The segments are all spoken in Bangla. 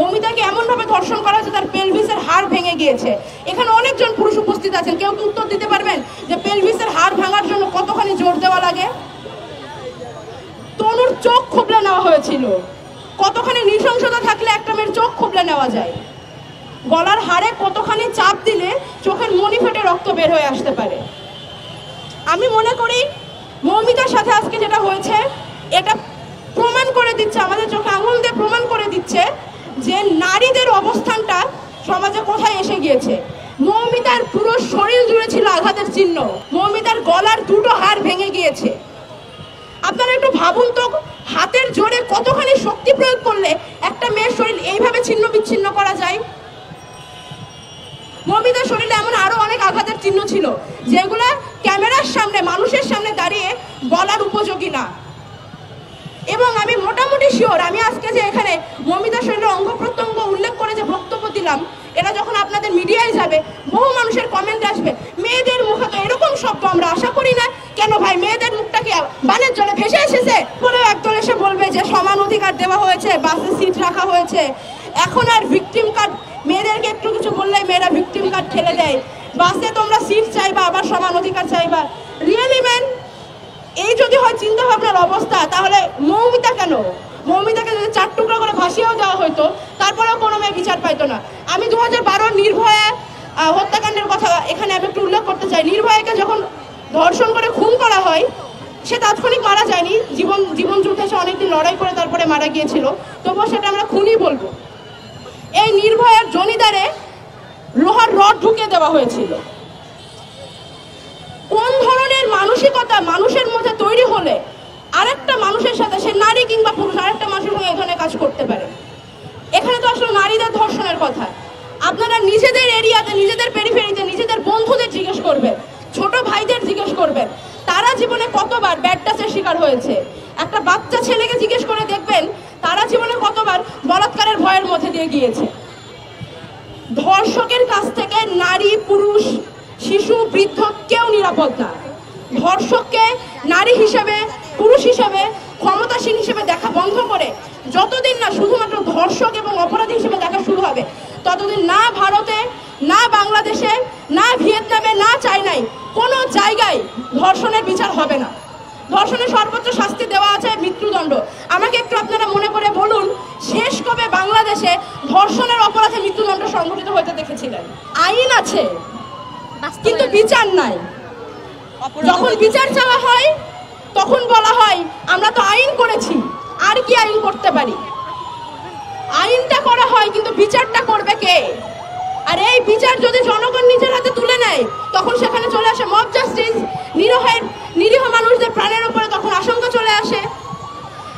মৌমিতাকে এমনভাবে ধর্ষণ করা হয়েছে তার পেলভিসের হাড় ভেঙে গিয়েছে। এখানে অনেকজন পুরুষ উপস্থিত আছেন, কেউ কি উত্তর দিতে পারবেন যে পেলভিসের হাড় ভাঙার জন্য কতখানি জোর দেওয়া লাগে? তনুর চোখ খুবলে নেওয়া হয়েছিল, কতখানি নৃশংসতা থাকলে একটা মেয়ের চোখ খুবলে নেওয়া যায়? গলার হাড়ে কতখানি চাপ দিলে চোখের মনি ফেটে রক্ত বের হয়ে আসতে পারে? আমি মনে করি মৌমিতার সাথে আজকে যেটা হয়েছে এটা প্রমাণ করে দিচ্ছে, আমাদের চোখে আঙুল দিয়ে প্রমাণ করে দিচ্ছে যে নারীদের অবস্থানটা সমাজে কোথায় এসে গিয়েছে। মৌমিতার পুরো শরীর জুড়ে ছিল আঘাতের চিহ্ন, মৌমিতার গলার দুটো হাড় ভেঙে গিয়েছে। আপনারা একটু ভাবুন তো, হাতের জোরে কতখানি শক্তি প্রয়োগ করলে একটা মেয়ের শরীর এইভাবে ছিন্ন বিচ্ছিন্ন করা যায়? মৌমিতার শরীরে এমন আরো অনেক আঘাতের চিহ্ন ছিল যেগুলা ক্যামেরার সামনে মানুষের সামনে দাঁড়িয়ে বলার উপযোগী না। এবং আমি মোটামুটি শিওর, আমি আজকে যে এখানে মৌমিতার শরীরের অঙ্গ প্রত্যঙ্গ উল্লেখ করে যে বক্তব্য দিলাম, এটা যখন আপনাদের মিডিয়ায় যাবে বহু মানুষের কমেন্ট আসবে, মেয়েদের মুখে তো এরকম শব্দ আমরা আশা করি না, কেন ভাই মেয়েদের মুখটা কি বানের জলে ভেসে এসেছে? পরে একদল এসে বলবে যে সমান অধিকার দেওয়া হয়েছে, বাসে সিট রাখা হয়েছে, এখন আর ভিকটিম কার্ড, মেয়েদেরকে একটু কিছু বললেই মেয়েরা ভিকটিম কার্ড ঠেলে দেয়, বাসে তোমরা সিট চাইবা আবার সমান অধিকার চাইবা। রিয়েলি ম্যান, এই যদি হয় চিন্তা ভাবনার অবস্থা, তাহলে মৌমিতা কেন? মৌমিতাকে যদি 4 টুকরা করে ভাসিয়েও দেওয়া হইতো তারপরেও কোনো মেয়ে বিচার পাইতো না। আমি 2012 নির্ভয়া হত্যাকাণ্ডের কথা এখানে আমি একটু উল্লেখ করতে চাই। নির্ভয়াকে যখন ধর্ষণ করে খুন করা হয়, সে তাৎক্ষণিক মারা যায়নি, জীবন যুদ্ধে সে অনেকদিন লড়াই করে তারপরে মারা গিয়েছিল, তবুও সেটা আমরা খুনই বলবো। এই নির্ভয়ার জনিদারে লোহার রড ঢুকিয়ে দেওয়া হয়েছিল। কোন ধরনের মানসিকতা মানুষের মধ্যে তৈরি হলে আরেকটা মানুষের সাথে, সে নারী কিংবা পুরুষ, আরেকটা মানুষের সঙ্গে এই ধরনের কাজ করতে পারে? এখানে তো আসলে নারীদের ধর্ষণের কথা। আপনারা নিজেদের এরিয়াতে, নিজেদের পেরিফেরিতে, নিজেদের বন্ধুদের জিজ্ঞেস করবেন, ছোট ভাইদের জিজ্ঞেস করবেন, তারা জীবনে কতবার ব্যাড টাচের শিকার হয়েছে। একটা বাচ্চা ছেলেকে জিজ্ঞেস করে দেখবেন তারা জীবনে কতবার বলাৎকারের ভয়ের মধ্যে দিয়ে গিয়েছে। ধর্ষকের কাছ থেকে নারী, পুরুষ, শিশু, বৃদ্ধ কেউ নিরাপদ না। ধর্ষককে নারী হিসেবে, পুরুষ হিসেবে, ক্ষমতাসীন হিসেবে দেখা বন্ধ করে যতদিন না শুধুমাত্র ধর্ষক এবং অপরাধী হিসেবে দেখা শুরু হবে, ততদিন না ভারতে, না বাংলাদেশে, না ভিয়েতনামে, না চায়নায় কোনো জায়গায় ধর্ষণের বিচার হবে না। ধর্ষণের সর্বোচ্চ শাস্তি দেওয়া আছে মৃত্যুদণ্ড। আমাকে একটু আপনারা মনে করে বলুন, শেষ কবে বাংলাদেশে ধর্ষণের অপরাধে মৃত্যুদণ্ড সংঘটিত হতে দেখেছিলেন? আইন আছে কিন্তু বিচার নাই। যখন বিচার চাওয়া হয় তখন বলা হয় আমরা তো আইন করেছি, আর কি আইন করতে পারি? আইনটা করা হয় কিন্তু বিচারটা করবে কে? আর এই বিচার যদি জনগণ নিজের হাতে তুলে নেয় তখন সেখানে চলে আসে মব জাস্টিস, নিরীহ মানুষদের প্রাণের উপরে তখন আশঙ্কা চলে আসে।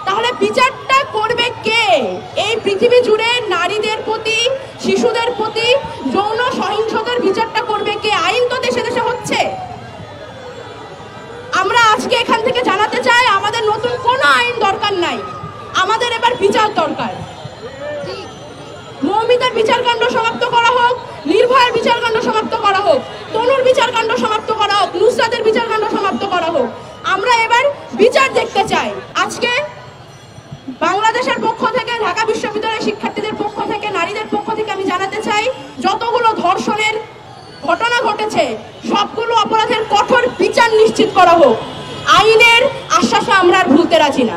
তাহলে বিচারটা করবে কে? এই পৃথিবী জুড়ে নারীদের প্রতি, শিশুদের প্রতি যৌন সহিংসতার বিচারটা করবে কে? আইন তো দেশে দেশে হচ্ছে। আমরা আজকে এখান থেকে জানাতে চাই আমাদের নতুন কোনো আইন দরকার নাই, আমাদের এবার বিচার দরকার। মৌমিতার বিচারকাণ্ড সমাপ্ত করা হোক, নির্ভয়ার বিচারকাণ্ড সমাপ্ত করা হোক, তনুর বিচারকাণ্ড সমাপ্ত করা হোক, নুসরাতের বিচারকাণ্ড সমাপ্ত করা হোক। আমরা এবার বিচার দেখতে চাই। আজকে বাংলাদেশের পক্ষ থেকে, ঢাকা বিশ্ববিদ্যালয়ের শিক্ষার্থীদের পক্ষ থেকে, নারীদের পক্ষ থেকে আমি জানাতে চাই, যতগুলো ধর্ষণের ঘটনা ঘটেছে সবগুলো অপরাধের কঠোর বিচার নিশ্চিত করা হোক। আইনের আশ্বাসে আমরা আর ভুলতে রাজি না।